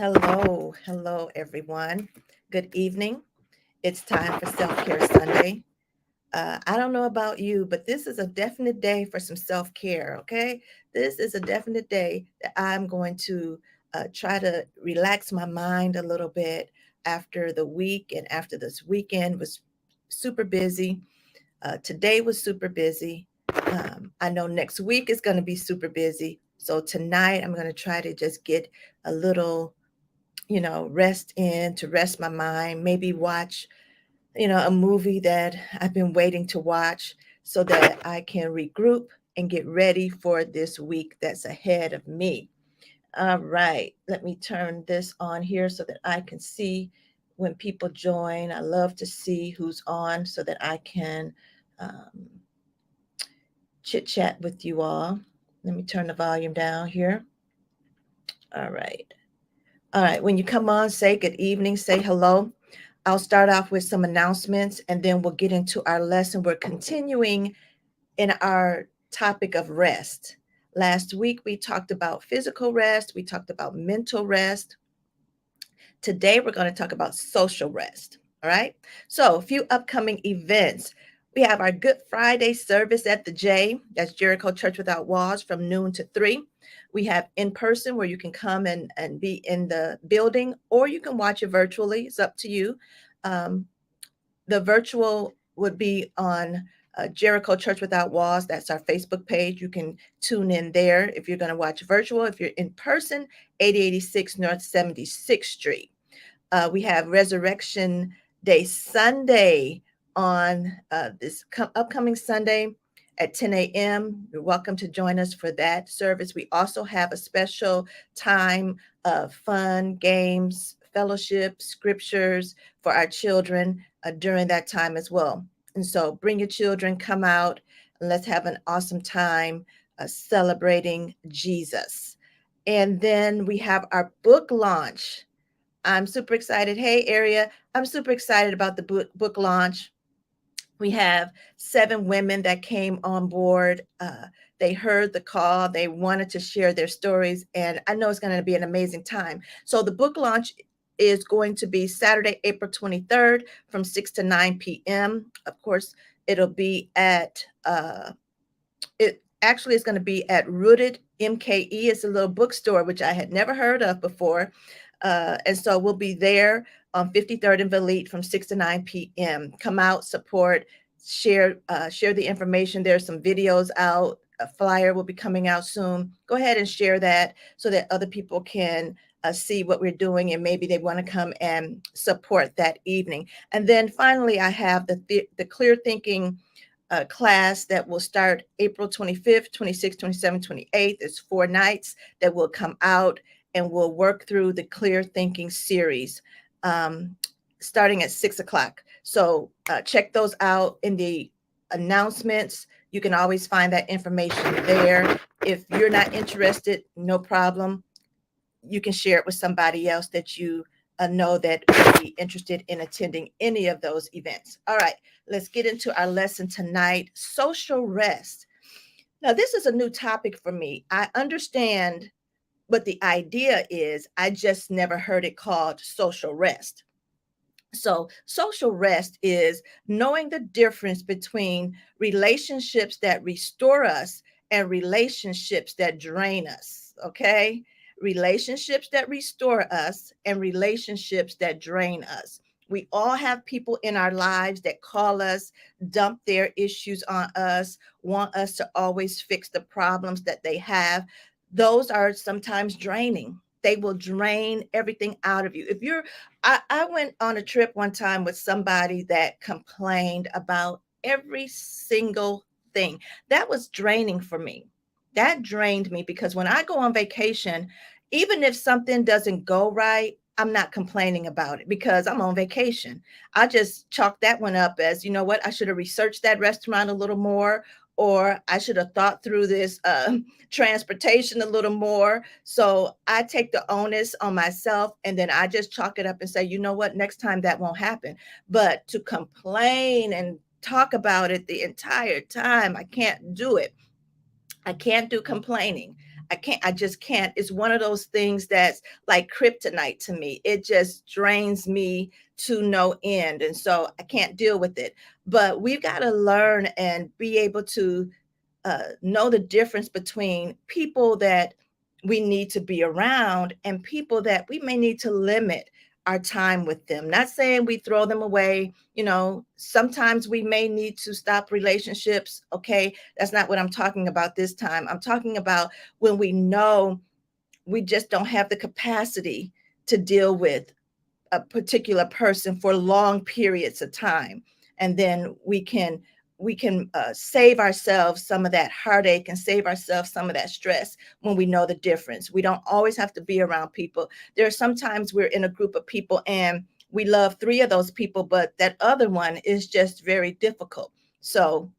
Hello, everyone. Good evening. It's time for Self Care Sunday. I don't know about you, but this is a definite day for some self care, okay? This is a definite day that I'm going to try to relax my mind a little bit after the week and after this weekend was super busy. Today was super busy. I know next week is going to be super busy. So tonight I'm going to try to just get a little rest in to rest my mind, maybe watch, a movie that I've been waiting to watch so that I can regroup and get ready for this week that's ahead of me. All right, let me turn this on here so that I can see when people join. I love to see who's on so that I can um, chit chat with you all. Let me turn the volume down here. All right. All right, when you come on, say good evening, say hello. I'll start off with some announcements and then we'll get into our lesson. We're continuing in our topic of rest. Last week, we talked about physical rest, we talked about mental rest. Today, we're going to talk about social rest. All right. So, a few upcoming events. We have our Good Friday service at the J, that's Jericho Church Without Walls, from noon to 3. We have in person where you can come and be in the building, or you can watch it virtually. It's up to you. Um, the virtual would be on Jericho Church Without Walls. That's our Facebook page. You can tune in there if you're going to watch virtual. If you're in person, 8086 North 76th Street. We have Resurrection Day Sunday on this upcoming Sunday at 10 a.m. You're welcome to join us for that service. We also have a special time of fun, games, fellowship, scriptures for our children during that time as well. And so bring your children, come out, and let's have an awesome time celebrating Jesus. And then we have our book launch. I'm super excited. Hey, Area, I'm super excited about the book launch. We have 7 women that came on board. They heard the call. They wanted to share their stories, and I know it's going to be an amazing time. So the book launch is going to be Saturday, April 23rd from 6 to 9 p.m. Of course, it'll be at it actually is going to be at Rooted MKE. It's a little bookstore which I had never heard of before. And so we'll be there on 53rd and Valete from 6 to 9 p.m. Come out, support, share the information. There's some videos out. A flyer will be coming out soon. Go ahead and share that so that other people can see what we're doing and maybe they want to come and support that evening. And then finally, I have the Clear Thinking class that will start April 25th, 26th, 27th, 28th. It's 4 nights that will come out and we'll work through the Clear Thinking series starting at 6 o'clock. So check those out in the announcements. You can always find that information there. If you're not interested, no problem. You can share it with somebody else that you know that would be interested in attending any of those events. All right, let's get into our lesson tonight, social rest. Now, this is a new topic for me. I understand what the idea is. I just never heard it called social rest. So, social rest is knowing the difference between relationships that restore us and relationships that drain us. Okay. Relationships that restore us and relationships that drain us. We all have people in our lives that call us, dump their issues on us, want us to always fix the problems that they have. Those are sometimes draining. They will drain everything out of you. I went on a trip one time with somebody that complained about every single thing. That was draining for me. That drained me because when I go on vacation, even if something doesn't go right, I'm not complaining about it because I'm on vacation. I just chalk that one up as, you know what, I should have researched that restaurant a little more, or I should have thought through this transportation a little more. So I take the onus on myself and then I just chalk it up and say, you know what, next time that won't happen. But to complain and talk about it the entire time, I can't do it. I can't do complaining. I just can't. It's one of those things that's like kryptonite to me. It just drains me to no end. And so I can't deal with it. But we've got to learn and be able to know the difference between people that we need to be around and people that we may need to limit our time with them. Not saying we throw them away. Sometimes we may need to stop relationships. Okay, that's not what I'm talking about this time. I'm talking about when we know we just don't have the capacity to deal with a particular person for long periods of time, and then we can save ourselves some of that heartache and save ourselves some of that stress when we know the difference. We don't always have to be around people. There are sometimes we're in a group of people and we love three of those people, but that other one is just very difficult. So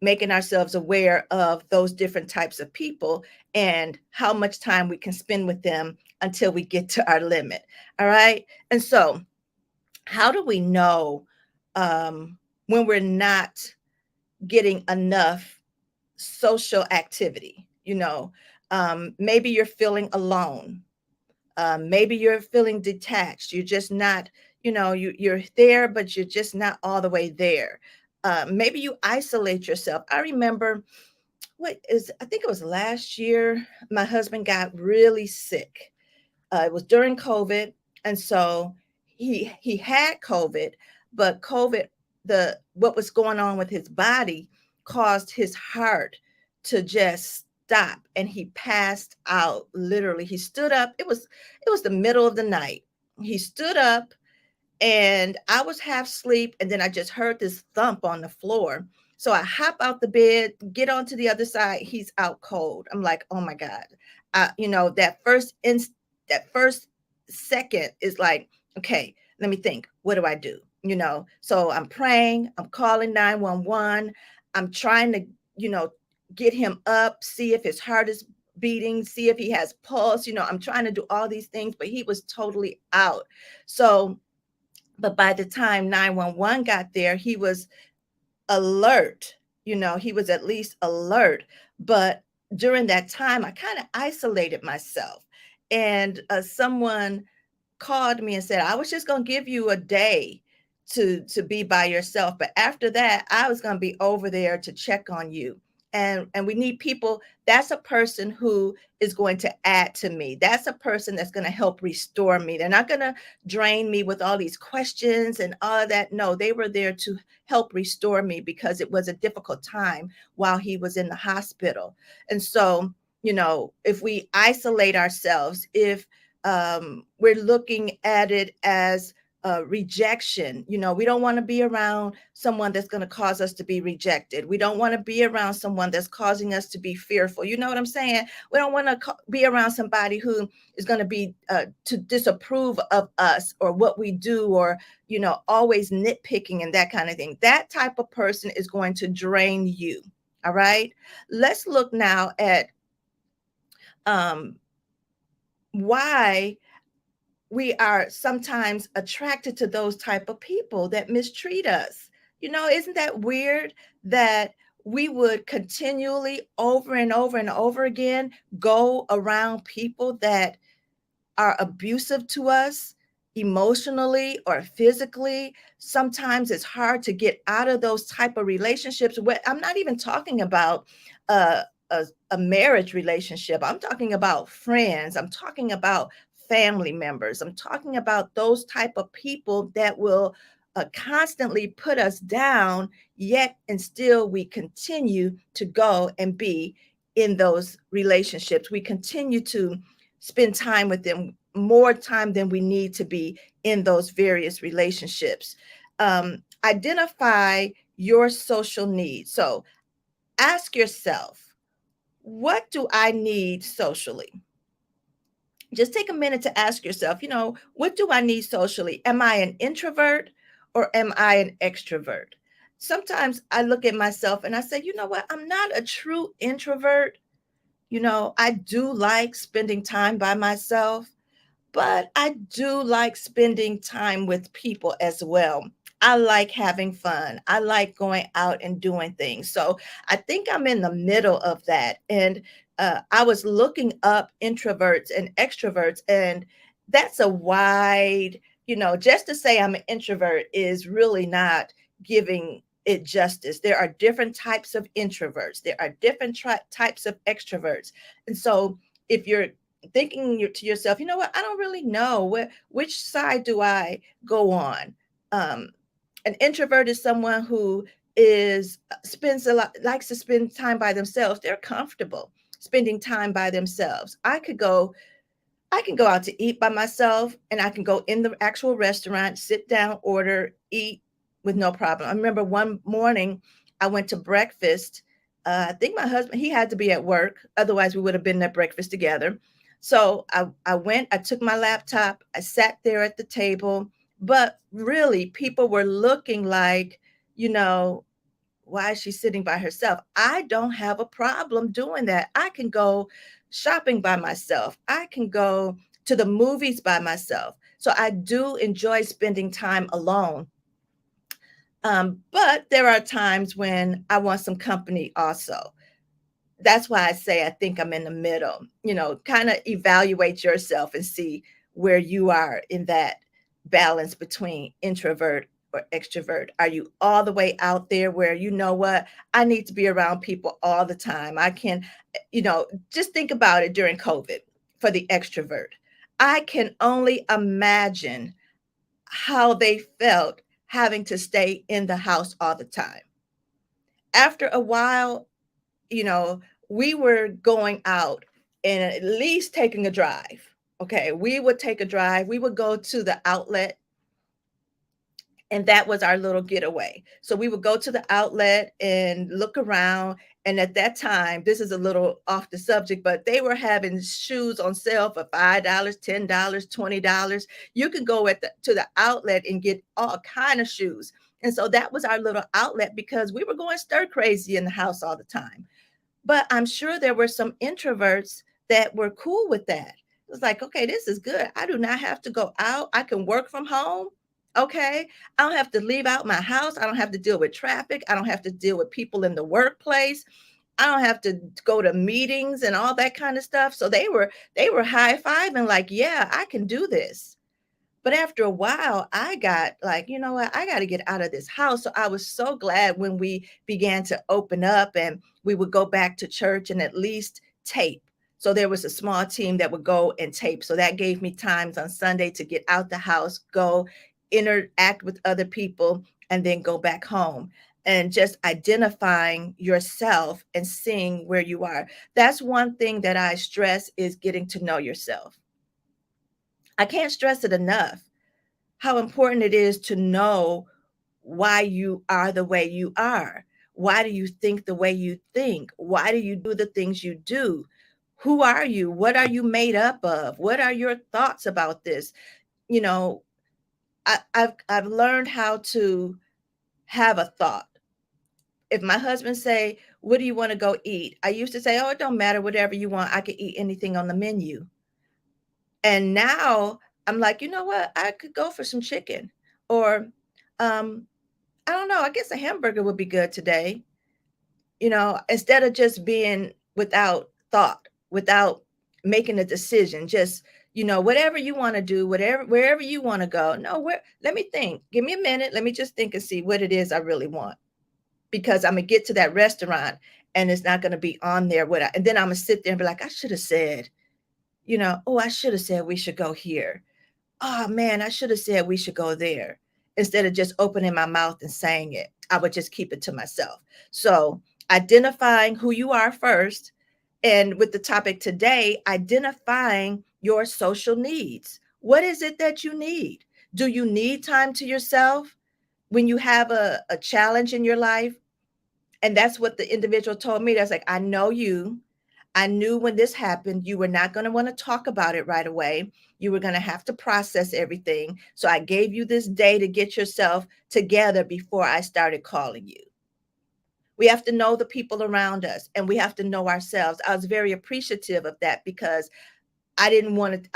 making ourselves aware of those different types of people and how much time we can spend with them until we get to our limit. All right. And so, how do we know when we're not getting enough social activity? Maybe you're feeling alone. Maybe you're feeling detached. You're just not, you're there, but you're just not all the way there. Maybe you isolate yourself. I remember I think it was last year, my husband got really sick. It was during COVID, and so he had COVID, but COVID, the what was going on with his body caused his heart to just stop, and he passed out. Literally, he stood up. It was the middle of the night. He stood up, and I was half asleep, and then I just heard this thump on the floor. So I hop out the bed, get onto the other side. He's out cold. I'm like, oh my God. That first second is like, okay, let me think. What do I do? So I'm praying, I'm calling 911. I'm trying to, you know, get him up, see if his heart is beating, see if he has pulse. I'm trying to do all these things, but he was totally out. So but by the time 911 got there, he was alert. He was at least alert. But during that time, I kind of isolated myself. And someone called me and said, I was just going to give you a day to be by yourself. But after that, I was going to be over there to check on you. And we need people. That's a person who is going to add to me. That's a person that's going to help restore me. They're not going to drain me with all these questions and all of that. No, they were there to help restore me because it was a difficult time while he was in the hospital. And so, if we isolate ourselves, if we're looking at it as rejection. We don't want to be around someone that's going to cause us to be rejected. We don't want to be around someone that's causing us to be fearful. You know what I'm saying? We don't want to be around somebody who is going to be to disapprove of us or what we do, or always nitpicking and that kind of thing. That type of person is going to drain you. All right. Let's look now at um, why we are sometimes attracted to those type of people that mistreat us. Isn't that weird that we would continually over and over and over again go around people that are abusive to us emotionally or physically? Sometimes it's hard to get out of those type of relationships. I'm not even talking about uh, a marriage relationship. I'm talking about friends. I'm talking about family members. I'm talking about those type of people that will constantly put us down, yet and still we continue to go and be in those relationships. We continue to spend time with them, more time than we need to be in those various relationships. Identify your social needs. So ask yourself, what do I need socially? Just take a minute to ask yourself, what do I need socially? Am I an introvert or am I an extrovert? Sometimes I look at myself and I say, you know what? I'm not a true introvert. I do like spending time by myself, but I do like spending time with people as well. I like having fun. I like going out and doing things. So I think I'm in the middle of that. And I was looking up introverts and extroverts, and that's a wide, just to say I'm an introvert is really not giving it justice. There are different types of introverts, there are different types of extroverts. And so if you're thinking to yourself, you know what, I don't really know which side do I go on. Um, an introvert is someone who is spends a lot likes to spend time by themselves. They're comfortable spending time by themselves. I can go out to eat by myself, and I can go in the actual restaurant, sit down, order, eat with no problem. I remember one morning I went to breakfast. I think my husband, he had to be at work. Otherwise, we would have been at breakfast together. So I went, I took my laptop, I sat there at the table, but really people were looking like, you know, why is she sitting by herself? I don't have a problem doing that. I can go shopping by myself. I can go to the movies by myself. So I do enjoy spending time alone. But there are times when I want some company also. That's why I say I think I'm in the middle. Kind of evaluate yourself and see where you are in that balance between introvert or extrovert. Are you all the way out there where, you know what, I need to be around people all the time? I can, just think about it during COVID for the extrovert. I can only imagine how they felt having to stay in the house all the time. After a while, you know, we were going out and at least taking a drive. Okay, we would take a drive. We would go to the outlet, and that was our little getaway. So we would go to the outlet and look around. And at that time, this is a little off the subject, but they were having shoes on sale for $5, $10, $20. You can go to the outlet and get all kind of shoes. And so that was our little outlet because we were going stir crazy in the house all the time. But I'm sure there were some introverts that were cool with that. It was like, okay, this is good. I do not have to go out. I can work from home. Okay. I don't have to leave out my house. I don't have to deal with traffic. I don't have to deal with people in the workplace. I don't have to go to meetings and all that kind of stuff. So they were high-fiving like, yeah, I can do this. But after a while, I got like, you know what? I got to get out of this house. So I was so glad when we began to open up and we would go back to church and at least tape. So there was a small team that would go and tape. So that gave me times on Sunday to get out the house, go interact with other people, and then go back home. And just identifying yourself and seeing where you are. That's one thing that I stress is getting to know yourself. I can't stress it enough how important it is to know why you are the way you are. Why do you think the way you think? Why do you do the things you do? Who are you? What are you made up of? What are your thoughts about this? You know, I've learned how to have a thought. If my husband say, "What do you want to go eat?" I used to say, "Oh, it don't matter. Whatever you want. I could eat anything on the menu." And now I'm like, you know what? I could go for some chicken, or um, I don't know. I guess a hamburger would be good today. Instead of just being without thought, without making a decision, just whatever you want to do, whatever wherever you want to go. No, where? Let me think. Give me a minute. Let me just think and see what it is I really want, because I'm gonna get to that restaurant and it's not gonna be on there. And then I'm gonna sit there and be like, I should have said, oh, I should have said we should go here. Oh man, I should have said we should go there. Instead of just opening my mouth and saying it, I would just keep it to myself. So identifying who you are first. And with the topic today, identifying your social needs. What is it that you need? Do you need time to yourself when you have a challenge in your life? And that's what the individual told me. That's like, I know you. I knew when this happened, you were not going to want to talk about it right away. You were going to have to process everything. So I gave you this day to get yourself together before I started calling you. We have to know the people around us and we have to know ourselves. I was very appreciative of that because I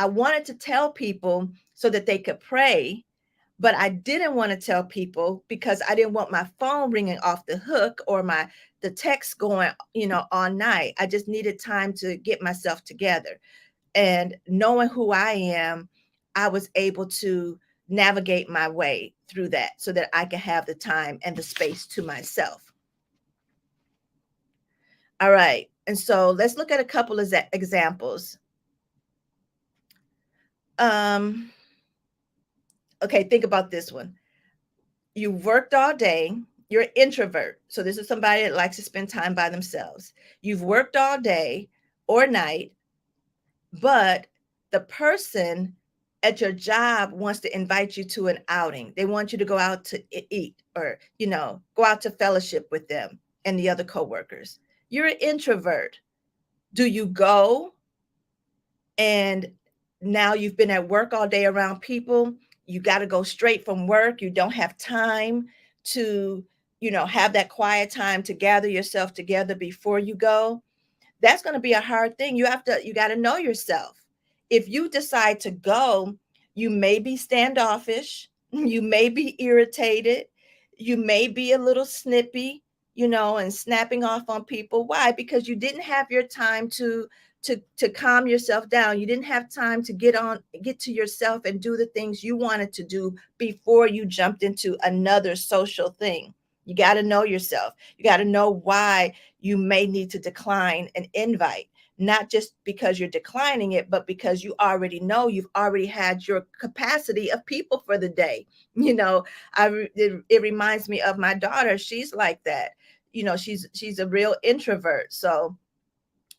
wanted to tell people so that they could pray, but I didn't want to tell people because I didn't want my phone ringing off the hook or the text going, all night. I just needed time to get myself together. And knowing who I am, I was able to navigate my way through that so that I could have the time and the space to myself. All right. And so let's look at a couple of examples. Um, okay, think about this one. You've worked all day. You're an introvert. So this is somebody that likes to spend time by themselves. You've worked all day or night, but the person at your job wants to invite you to an outing. They want you to go out to eat or, go out to fellowship with them and the other coworkers. You're an introvert. Do you go? And now you've been at work all day around people. You got to go straight from work. You don't have time to, have that quiet time to gather yourself together before you go. That's going to be a hard thing. You got to know yourself. If you decide to go, you may be standoffish, you may be irritated, you may be a little snippy, and snapping off on people. Why? Because you didn't have your time to calm yourself down. You didn't have time to get to yourself and do the things you wanted to do before you jumped into another social thing. You got to know yourself. You got to know why you may need to decline an invite, not just because you're declining it, but because you already know you've already had your capacity of people for the day. It reminds me of my daughter. She's like that. She's a real introvert. So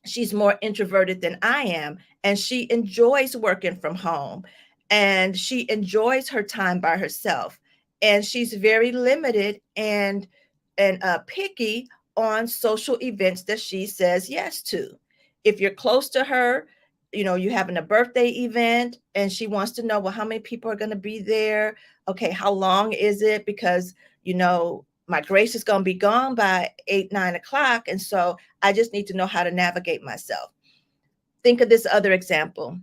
she's more introverted than I am, and she enjoys working from home, and she enjoys her time by herself, and she's very limited and picky on social events that she says yes to. If you're close to her, you having a birthday event and she wants to know, well, how many people are going to be there? Okay, how long is it? Because my grace is going to be gone by 8, 9 o'clock, and so I just need to know how to navigate myself. Think of this other example.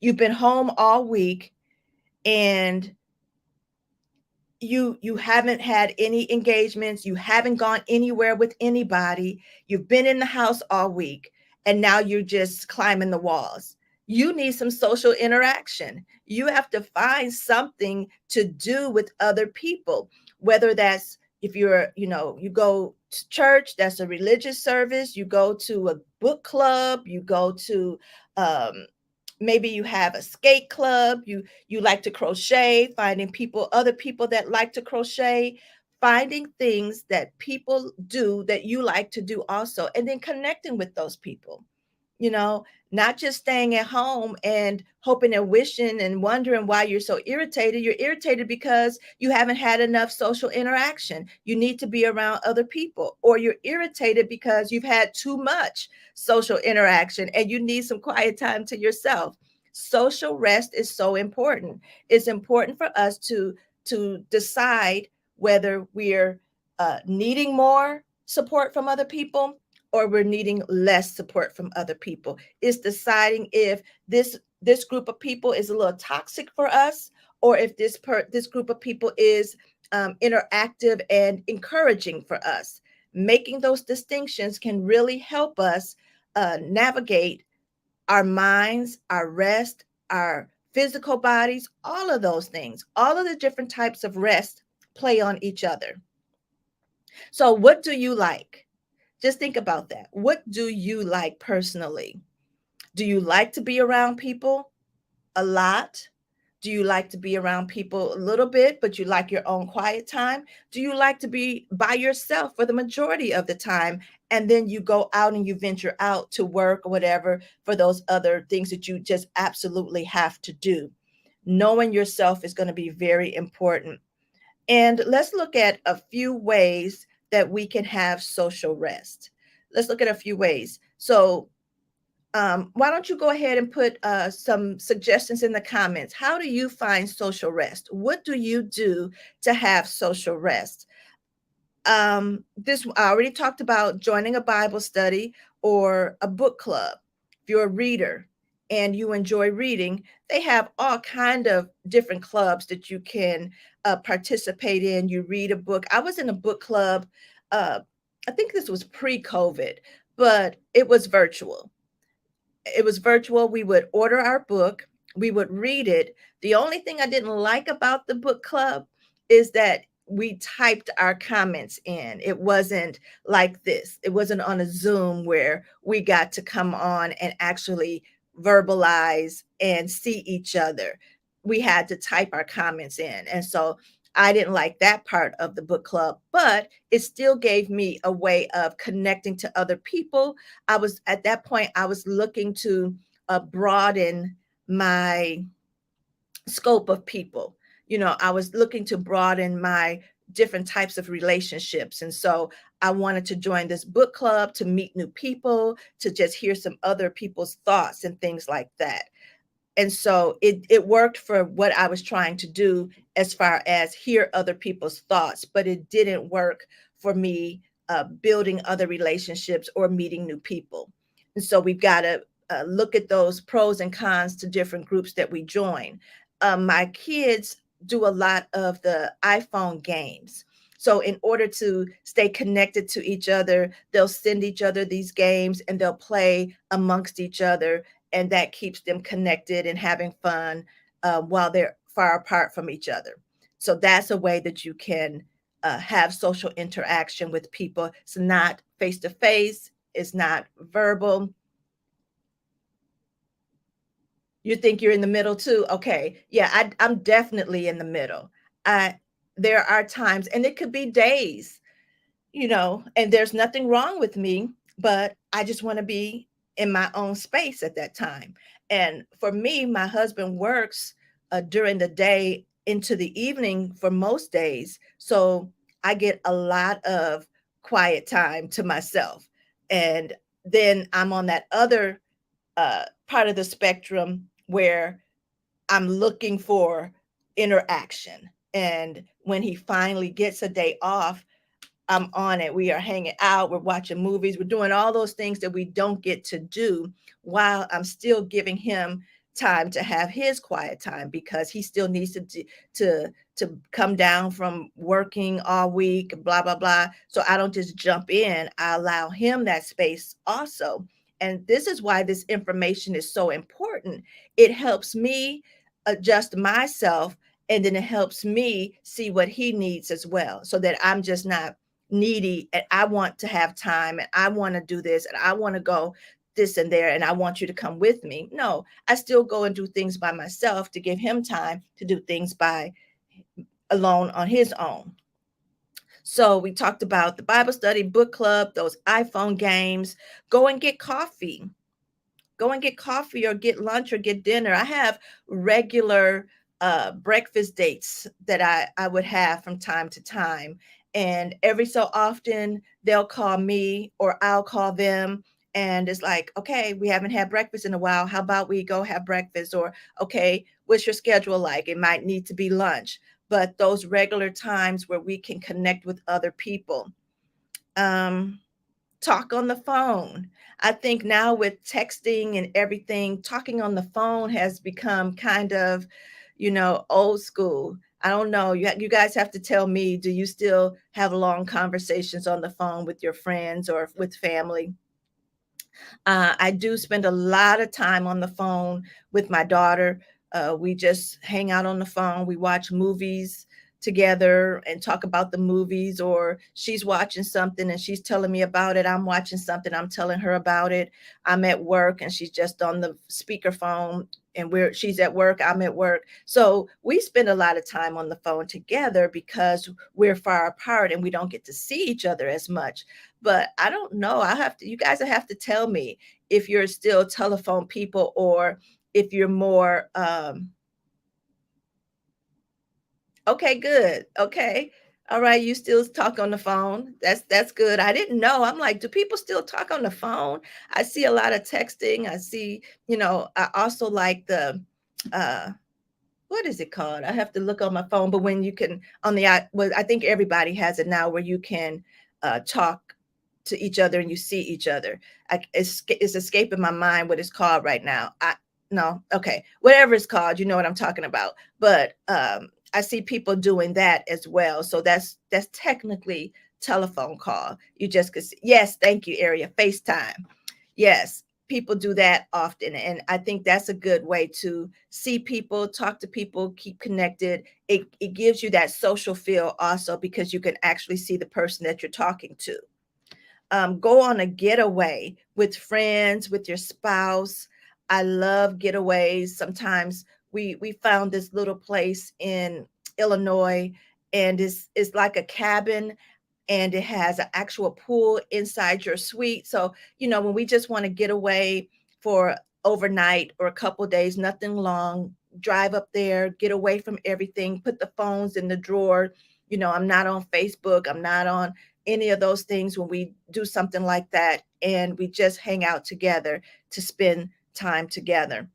You've been home all week and you haven't had any engagements, you haven't gone anywhere with anybody, you've been in the house all week, and now you're just climbing the walls. You need some social interaction. You have to find something to do with other people, whether that's, if you go to church, that's a religious service, you go to a book club, you go to maybe you have a skate club, you like to crochet, finding other people that like to crochet, finding things that people do that you like to do also, and then connecting with those people. you know, Not just staying at home and hoping and wishing and wondering why you're so irritated. You're irritated because you haven't had enough social interaction. You need to be around other people, or you're irritated because you've had too much social interaction and you need some quiet time to yourself. Social rest is so important. It's important for us to decide whether we're needing more support from other people or we're needing less support from other people. It's deciding if this group of people is a little toxic for us, or if this group of people is interactive and encouraging for us. Making those distinctions can really help us navigate our minds, our rest, our physical bodies, all of those things. All of the different types of rest play on each other. So, what do you like? Just think about that. What do you like personally? Do you like to be around people a lot? Do you like to be around people a little bit, but you like your own quiet time? Do you like to be by yourself for the majority of the time? And then you go out and you venture out to work or whatever for those other things that you just absolutely have to do. Knowing yourself is going to be very important. And let's look at a few ways that we can have social rest. Let's look at a few ways. So, why don't you go ahead and put some suggestions in the comments? How do you find social rest? What do you do to have social rest? This I already talked about joining a Bible study or a book club. If you're a reader, and you enjoy reading, they have all kind of different clubs that you can participate in. You read a book. I was in a book club. Uh, I think this was pre-COVID, but it was virtual. We would order our book, we would read it. The only thing I didn't like about the book club is that we typed our comments in. It wasn't like this. It wasn't on a Zoom where we got to come on and actually verbalize and see each other. We had to type our comments in. And so I didn't like that part of the book club, but it still gave me a way of connecting to other people. I was at that point, I was looking to broaden my scope of people. I was looking to broaden my different types of relationships. And so I wanted to join this book club to meet new people, to just hear some other people's thoughts and things like that. And so it worked for what I was trying to do as far as hear other people's thoughts, but it didn't work for me building other relationships or meeting new people. And so we've got to look at those pros and cons to different groups that we join. My kids do a lot of the iPhone games. So in order to stay connected to each other, they'll send each other these games and they'll play amongst each other, and that keeps them connected and having fun while they're far apart from each other. So that's a way that you can have social interaction with people. It's not face to face, it's not verbal. You think you're in the middle too? Okay. Yeah, I'm definitely in the middle. I There are times, and it could be days, and there's nothing wrong with me, but I just want to be in my own space at that time. And for me, my husband works during the day into the evening for most days. So I get a lot of quiet time to myself. And then I'm on that other part of the spectrum where I'm looking for interaction. And when he finally gets a day off, I'm on it. We are hanging out, we're watching movies, we're doing all those things that we don't get to do while I'm still giving him time to have his quiet time because he still needs to come down from working all week, blah blah blah. So I don't just jump in. I allow him that space also. And this is why this information is so important. It helps me adjust myself, and then it helps me see what he needs as well, so that I'm just not needy and I want to have time and I want to do this and I want to go this and there and I want you to come with me. No, I still go and do things by myself to give him time to do things by alone on his own. So we talked about the Bible study, book club, those iPhone games. Go and get coffee. Go and get coffee or get lunch or get dinner. I have regular breakfast dates that I would have from time to time. And every so often, they'll call me or I'll call them. And it's like, okay, we haven't had breakfast in a while. How about we go have breakfast? Or, okay, what's your schedule like? It might need to be lunch. But those regular times where we can connect with other people. Um, Talk on the phone. I think now with texting and everything, talking on the phone has become kind of, old school. I don't know. You guys have to tell me, do you still have long conversations on the phone with your friends or with family? I do spend a lot of time on the phone with my daughter. We just hang out on the phone. We watch movies together and talk about the movies, or she's watching something and she's telling me about it. I'm watching something, I'm telling her about it. I'm at work and she's just on the speakerphone, and she's at work, I'm at work. So we spend a lot of time on the phone together because we're far apart and we don't get to see each other as much. But I don't know. You guys have to tell me if you're still telephone people or if you're more, okay, good. Okay. All right, you still talk on the phone. That's good. I didn't know. I'm like, do people still talk on the phone? I see a lot of texting. I see, I also like the uh what is it called? I have to look on my phone, but when you can on the well, I think everybody has it now where you can talk to each other and you see each other. It's escaping my mind what it's called right now. No, okay, whatever it's called, you know what I'm talking about. But I see people doing that as well. So that's technically telephone call. You just could see, yes, thank you, area FaceTime. Yes, people do that often, and I think that's a good way to see people, talk to people, keep connected. It gives you that social feel also because you can actually see the person that you're talking to. Go on a getaway with friends, with your spouse. I love getaways. Sometimes we found this little place in Illinois, and it's like a cabin, and it has an actual pool inside your suite. So, when we just want to get away for overnight or a couple days, nothing long, drive up there, get away from everything, put the phones in the drawer. I'm not on Facebook, I'm not on any of those things when we do something like that, and we just hang out together to spend time together.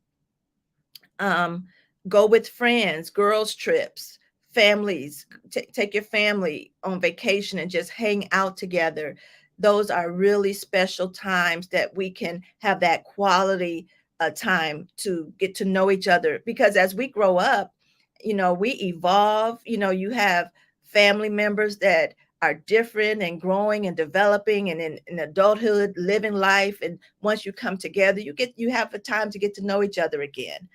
um, Go with friends, girls trips, families, take your family on vacation and just hang out together. Those are really special times that we can have that quality time to get to know each other, because as we grow up, we evolve. You have family members that are different and growing and developing and in adulthood living life, and once you come together, you have a time to get to know each other again.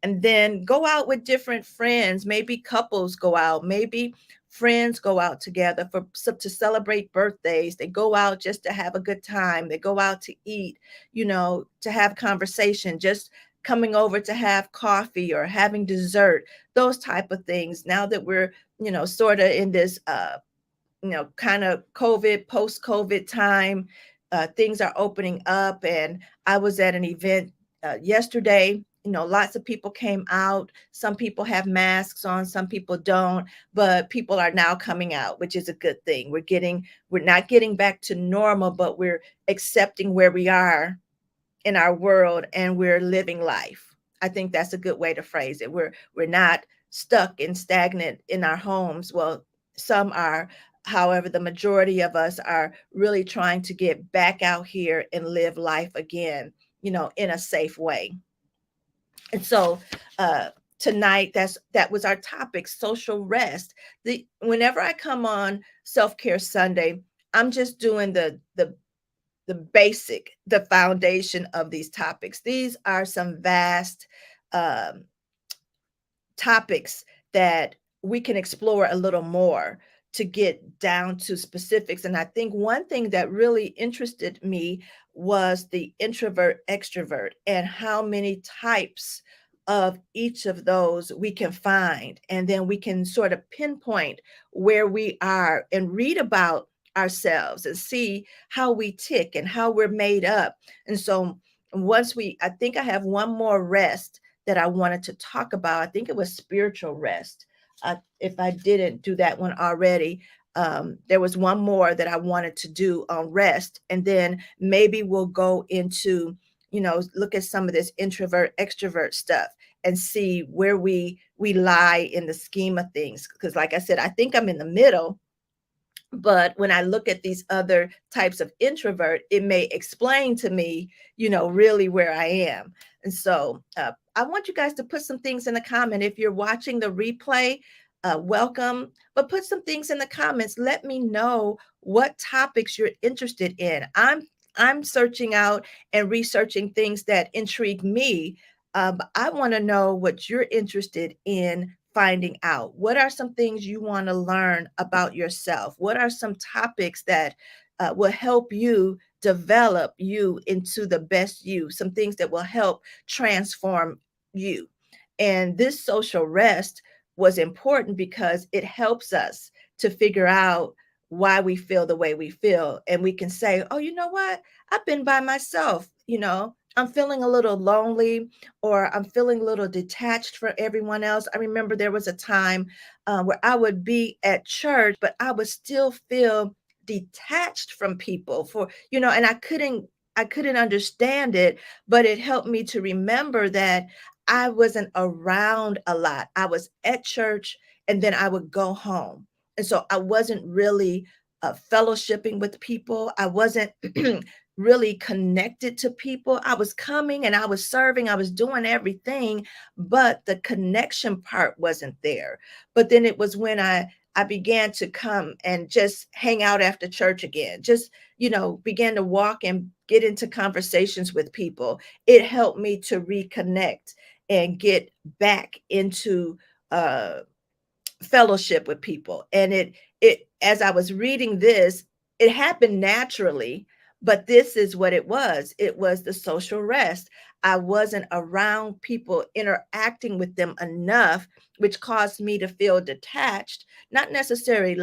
And then go out with different friends. Maybe couples go out, maybe friends go out together to celebrate birthdays. They go out just to have a good time. They go out to eat, to have conversation, just coming over to have coffee or having dessert, those type of things. Now that we're, sort of in this kind of COVID, post COVID time. Things are opening up. And I was at an event yesterday. Lots of people came out. Some people have masks on, some people don't, but people are now coming out, which is a good thing. We're not getting back to normal, but we're accepting where we are in our world and we're living life. I think that's a good way to phrase it. We're not stuck and stagnant in our homes. Well, some are. However, the majority of us are really trying to get back out here and live life again, in a safe way. And so tonight, that was our topic, social rest. Whenever I come on Self-Care Sunday, I'm just doing the basic, the foundation of these topics. These are some vast um, topics that we can explore a little more to get down to specifics. And I think one thing that really interested me was the introvert extrovert and how many types of each of those we can find. And then we can sort of pinpoint where we are and read about ourselves and see how we tick and how we're made up. And so I think I have one more rest that I wanted to talk about. I think it was spiritual rest. If I didn't do that one already, there was one more that I wanted to do on rest. And then maybe we'll go into, look at some of this introvert, extrovert stuff and see where we lie in the scheme of things. Because like I said, I think I'm in the middle, but when I look at these other types of introvert, it may explain to me, really where I am. And so I want you guys to put some things in the comment. If you're watching the replay, welcome, but put some things in the comments. Let me know what topics you're interested in. I'm searching out and researching things that intrigue me. I want to know what you're interested in finding out. What are some things you want to learn about yourself? What are some topics that will help you develop you into the best you? Some things that will help transform you. And this social rest was important because it helps us to figure out why we feel the way we feel. And we can say, oh, you know what? I've been by myself. I'm feeling a little lonely, or I'm feeling a little detached from everyone else. I remember there was a time where I would be at church, but I would still feel detached from people and I couldn't understand it, but it helped me to remember that I wasn't around a lot. I was at church and then I would go home. And so I wasn't really fellowshipping with people. I wasn't really connected to people. I was coming and I was serving, I was doing everything, but the connection part wasn't there. But then it was when I began to come and just hang out after church again, just, began to walk and get into conversations with people. It helped me to reconnect and get back into uh fellowship with people. And it as I was reading this, it happened naturally, but this is what it was. It was the social rest. I wasn't around people, interacting with them enough, which caused me to feel detached, not necessarily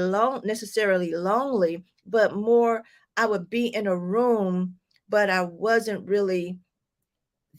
lonely, but more, I would be in a room, but I wasn't really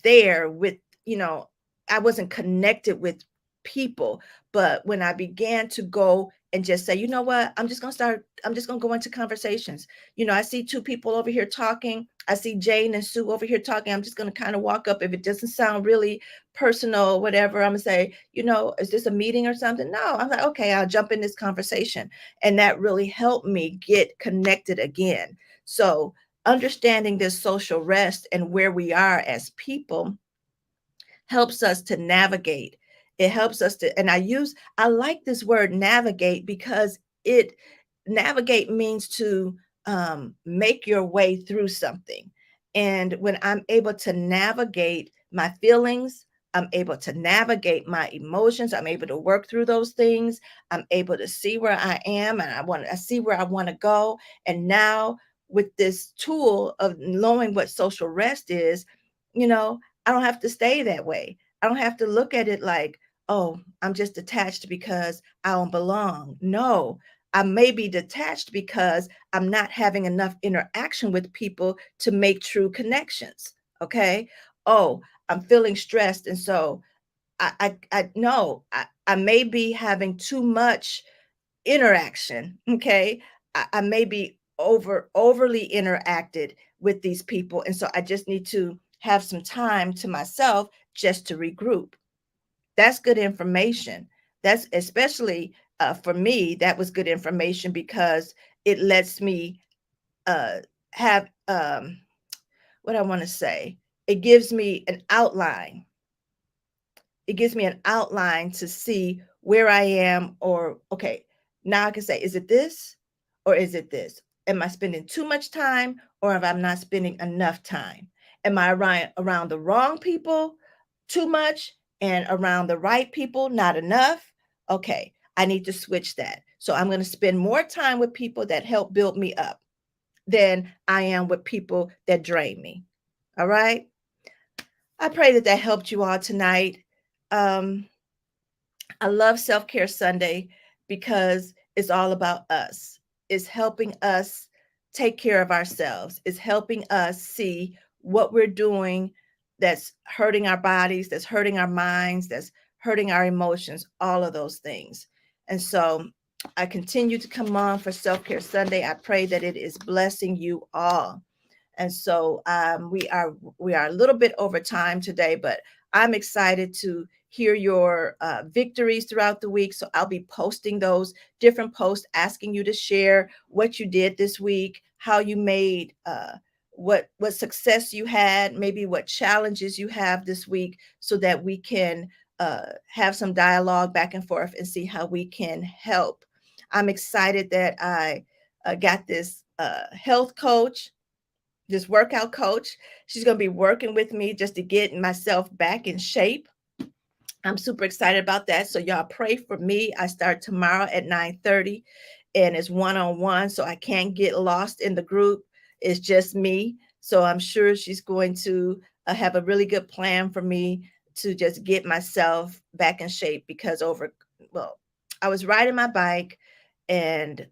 there with, you know, I wasn't connected with people. But when I began to go and just say, you know what, I'm just going to go into conversations. I see two people over here talking. I see Jane and Sue over here talking. I'm just going to kind of walk up. If it doesn't sound really personal, whatever, I'm going to say, is this a meeting or something? No, I'm like, okay, I'll jump in this conversation. And that really helped me get connected again. So, understanding this social rest and where we are as people helps us to navigate. It helps us to, and I like this word navigate, because it navigate means to make your way through something. And when I'm able to navigate my feelings, I'm able to navigate my emotions, I'm able to work through those things, I'm able to see where I am, and I see where I want to go. And now, with this tool of knowing what social rest is, you know, I don't have to stay that way. I don't have to look at it like, oh, I'm just detached because I don't belong. No, I may be detached because I'm not having enough interaction with people to make true connections. Okay. Oh, I'm feeling stressed. And so I know I may be having too much interaction. Okay. I may be overly interacted with these people. And so I just need to have some time to myself just to regroup. That's good information. That's especially for me, that was good information, because it lets me uh, have what I want to say. It gives me an outline. It gives me an outline to see where I am, or okay, now I can say, is it this or is it this? Am I spending too much time, or am I not spending enough time? Am I around the wrong people too much and around the right people not enough? Okay, I need to switch that. So I'm going to spend more time with people that help build me up than I am with people that drain me. All right. I pray that that helped you all tonight. Um, I love Self Care Sunday because it's all about us. It's helping us take care of ourselves. It's helping us see what we're doing that's hurting our bodies, that's hurting our minds, that's hurting our emotions, all of those things. And so I continue to come on for Self Care Sunday. I pray that it is blessing you all. And so we are a little bit over time today, but I'm excited to hear your victories throughout the week. So I'll be posting those different posts, asking you to share what you did this week, how you made what success you had, maybe what challenges you have this week, so that we can have some dialogue back and forth and see how we can help. I'm excited that I got this health coach, this workout coach. She's going to be working with me just to get myself back in shape. I'm super excited about that. So y'all pray for me. I start tomorrow at 9:30, and it's one-on-one, so I can't get lost in the group. It's just me. So I'm sure she's going to have a really good plan for me to just get myself back in shape, because well, I was riding my bike and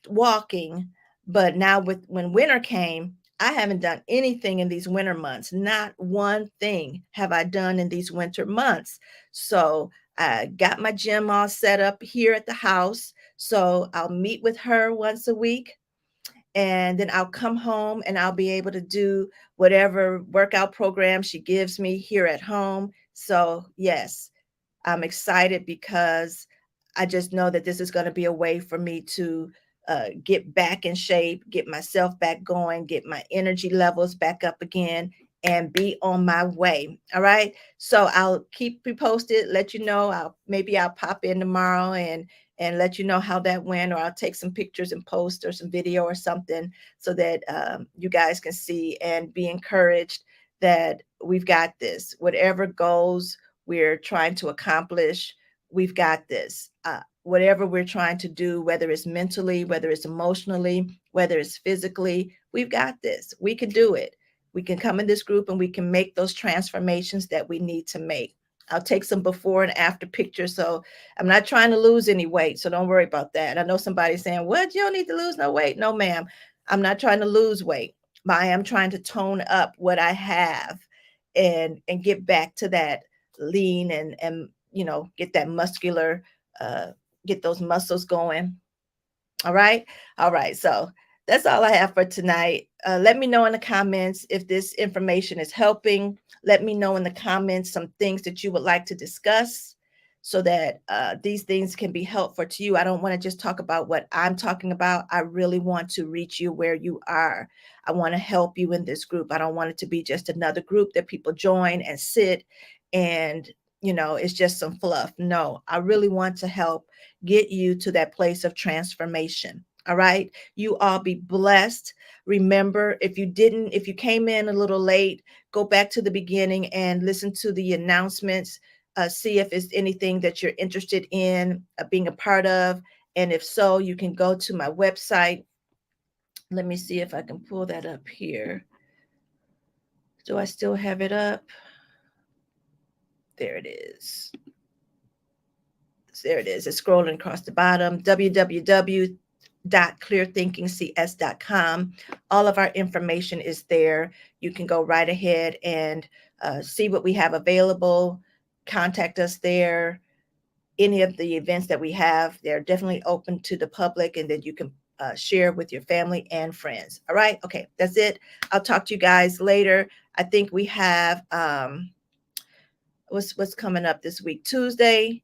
walking, but now when winter came, I haven't done anything in these winter months. Not one thing have I done in these winter months. So I got my gym all set up here at the house. So I'll meet with her once a week, and then I'll come home and I'll be able to do whatever workout program she gives me here at home. So, yes, I'm excited because I just know that this is going to be a way for me to get back in shape, get myself back going, get my energy levels back up again, and be on my way. All right. So I'll keep you posted, let you know. I'll pop in tomorrow and let you know how that went, or I'll take some pictures and post or some video or something so that you guys can see and be encouraged that we've got this. Whatever goals we're trying to accomplish, we've got this. Whatever we're trying to do, whether it's mentally, whether it's emotionally, whether it's physically, we've got this. We can do it. We can come in this group and we can make those transformations that we need to make. I'll take some before and after pictures. So I'm not trying to lose any weight. So don't worry about that. I know somebody's saying, what? You don't need to lose no weight. No, ma'am. I'm not trying to lose weight, but I am trying to tone up what I have and get back to that lean and get that muscular, uh, get those muscles going. All right. All right. So that's all I have for tonight. Let me know in the comments if this information is helping. Let me know in the comments some things that you would like to discuss so that these things can be helpful to you. I don't want to just talk about what I'm talking about. I really want to reach you where you are. I want to help you in this group. I don't want it to be just another group that people join and sit and, it's just some fluff. No, I really want to help get you to that place of transformation. All right. You all be blessed. Remember, if you came in a little late, go back to the beginning and listen to the announcements. See if it's anything that you're interested in being a part of. And if so, you can go to my website. Let me see if I can pull that up here. Do I still have it up? There it is. There it is. It's scrolling across the bottom. www.clearthinkingcs.com. All of our information is there. You can go right ahead and see what we have available. Contact us there. Any of the events that we have, they're definitely open to the public, and then you can share with your family and friends. All right. Okay. That's it. I'll talk to you guys later. I think we have what's coming up this week. Tuesday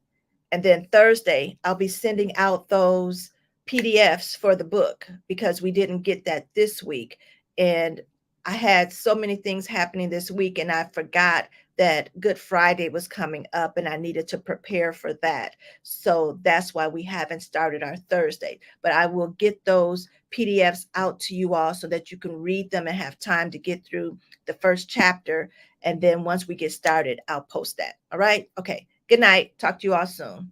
and then Thursday, I'll be sending out those PDFs for the book because we didn't get that this week. And I had so many things happening this week, and I forgot that Good Friday was coming up and I needed to prepare for that. So that's why we haven't started our Thursday. But I will get those PDFs out to you all so that you can read them and have time to get through the first chapter. And then once we get started, I'll post that. All right. Okay. Good night. Talk to you all soon.